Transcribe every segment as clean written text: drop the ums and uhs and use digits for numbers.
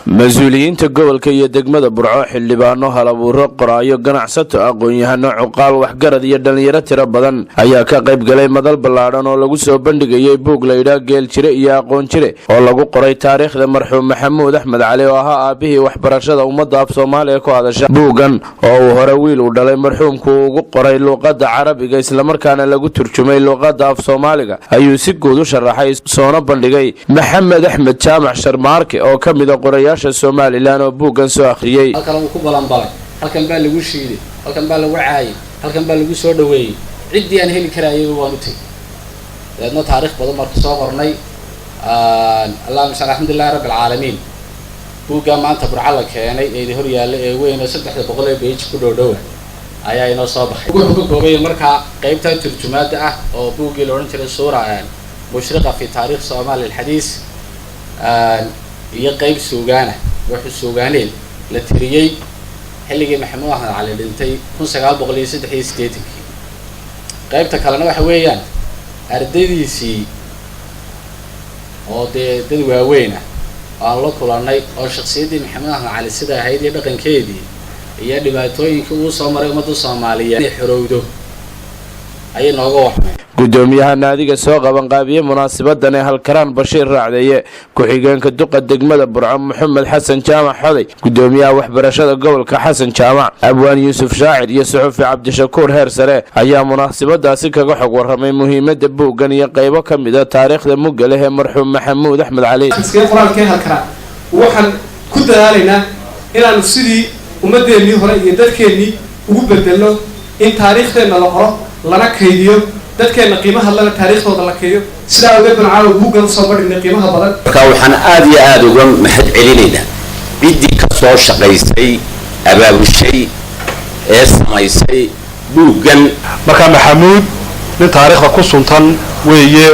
mas-uuliyiinta gobolka iyo degmada Burco xildhibaano halabuuro qoraayo ganacsato aqoon-yahano cuqaal waxgarad iyo dhalinyaro tiro badan ayaa ka qayb galay madal ballaadhan oo lagu soo bandhigayay buug la yidhaah geel jire iyo aqoon jire oo lagu qoray taariikhda marxuum Maxamuud Axmed Cali oo ahaa aabihii waxbarashada ummadda af Soomaaliya ku hadasha. buugan oo uu hore wiil u dhalay marxuumku ugu qoray luqadda Carabiga isla markaana lagu turjumay luqadda af Soomaaliga ayuu si guud u sharaxay soona bandhigay Maxamed Axmed Jaamac Sharmaarke oo ka mid ah qorayaasha Soomaaliland oo buugan soo akhriyay. halkan uu ku balanbalay, halkan baa lagu shiiday, halkan baa lagu caayay, halkan baa lagu soo dhaweeyay. ciddii aan heli karaayay waan u tagay. dadna taariikh badan marka soo qornay Allahumma salli alhamdulillah rabbil alamin. buuga maanta Burco la keenay ee hor yaalla ee weyn 300 page ku dhow ayaa inoo soo baxay. wuxuu ka koobay marka qaybta turjumaada ah oo buugii la oran jiray suura mushriqa fi taariikh Soomaali al-Hadiis iyo qayb suugaana wuxuu suugaaneen la tiriyay xilligii Maxamuud Axmed Cali dhintay 1983. qaybta kalena waxa weeyaan ardaydiisii oo dad waaweyn aan la kulanay oo shakhsiyaddii Maxamuud Axmed Cali sida ahayd iyo dhaqankeedii iyo dhibaatooyinka uu soo maray ummadda Soomaaliyeed ee xorowdo ayay nooga waxmay. gudoomiyaha naadiga soo qaban qaabiye munaasabadan ee halkaraan Bashiir Raacdeeye ku-xigeenka duqa degmada Burco Maxamed Xasan Jaamac Xoday gudoomiyaha waxbarashada gobolka Xasan Jaamac Abwaan Yuusuf Shaacir iyo Suxufi Cabdishakuur Heer Sare ayaa munaasabadaasi kaga xog waramay muhiimadda buugan iyo qaybo ka mid ah taariikhda mugga leh ee marxuum Maxamuud Axmed Cali. qoraalkeen halkaraan waxaan ku dadaalaynaa inaan sidii ummadeennii hore iyo dadkeennii ugu bedelno in taariikhdeena la qoro lana kaydiyo dadkeena qiimaha lana taariikhdooda la keeyo sidaa uga banacaaw buugan soo badhinay qiimaha badan. marka waxaan aad iyo aad uga mahad celinaynaa ciddii ka soo shaqaysay abaabushay ee samaysay buugan. marka Maxamuud nin taariikhda ku suntan weeye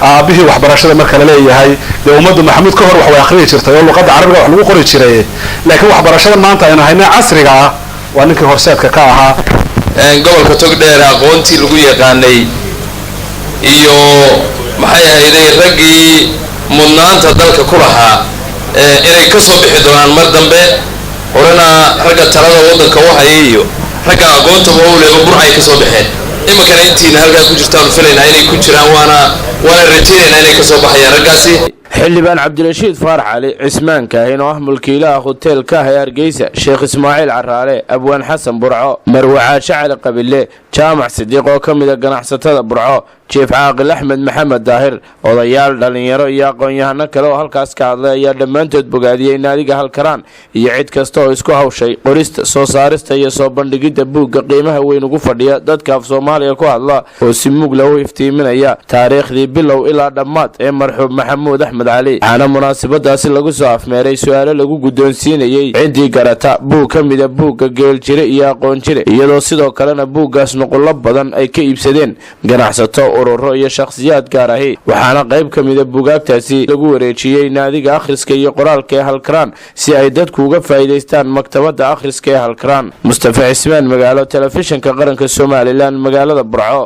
aabihii waxbarashada marka la leeyahay dee ummadda Maxamuud ka hor wax way akhriyi jirtay oo luqadda Carabiga wax lagu qori jiray laakiin waxbarashada maanta aynu haynaa casriga ah waa ninkii horseedka ka ahaa gobolka Togdheer aqoontii lagu yaqaanay iyo maxay ahaydey raggii mudnaanta dalka ku lahaa inay ka soo bixi doonaan mar dambe horena ragga talada waddanka u hayay iyo ragga aqoonta u leh Burco ay ka soo baxeen. iminkana intiina halkaa ku jirtaan filaynaa inay ku jiraan waana rajaynaynaa inay ka soo baxayaan raggaasi. xildhibaan Cabdirashiid Faarax Cali Cismaan Kaahin oo ah mulkiilaha hoteelka Hargeysa Sheekh Ismaaciil Caraale Abwaan Xasan Burco Marwacaad Shacali Qabile Jaamac Sidiiq oo ka mid ah ganacsatada Burco Chief Caaqil Axmed Maxamed Daahir odayaal dhalinyaro iyo aqoon-yahano kale oo halkaas ka hadlay ayaa dhammaantood bogaadiyay naadiga halkaraan iyo cid kasta oo isku hawshay qorista soo saarista iyo soo bandhigidda buugga qiimaha weyn ugu fadhiya dadka af Soomaaliya ku hadla oo si mug leh u iftiiminaya taariikhdii bilow ilaa dhammaad ee marxuum Maxamuud Axmed Cali. waxaana munaasabadaasi lagu soo afmeeray su'aalo lagu guddoonsiinayay ciddii garata buug ka mid ah buugga geel jire iyo aqoon jire iyadoo sidoo kalena buuggaas nuqullo badan ay ka iibsadeen ganacsato ururo iyo shakhsiyaad gaar ahi. waxaana qayb ka mid ah buugaagtaasi lagu wareejiyay naadiga akhriska iyo qoraalka ee halkaraan si ay dadku uga faa'iidaystaan maktabadda akhriska ee halkaraan. Mustafa Cismaan Magaalo telefishinka qaranka Soomaaliland magaalada Burco.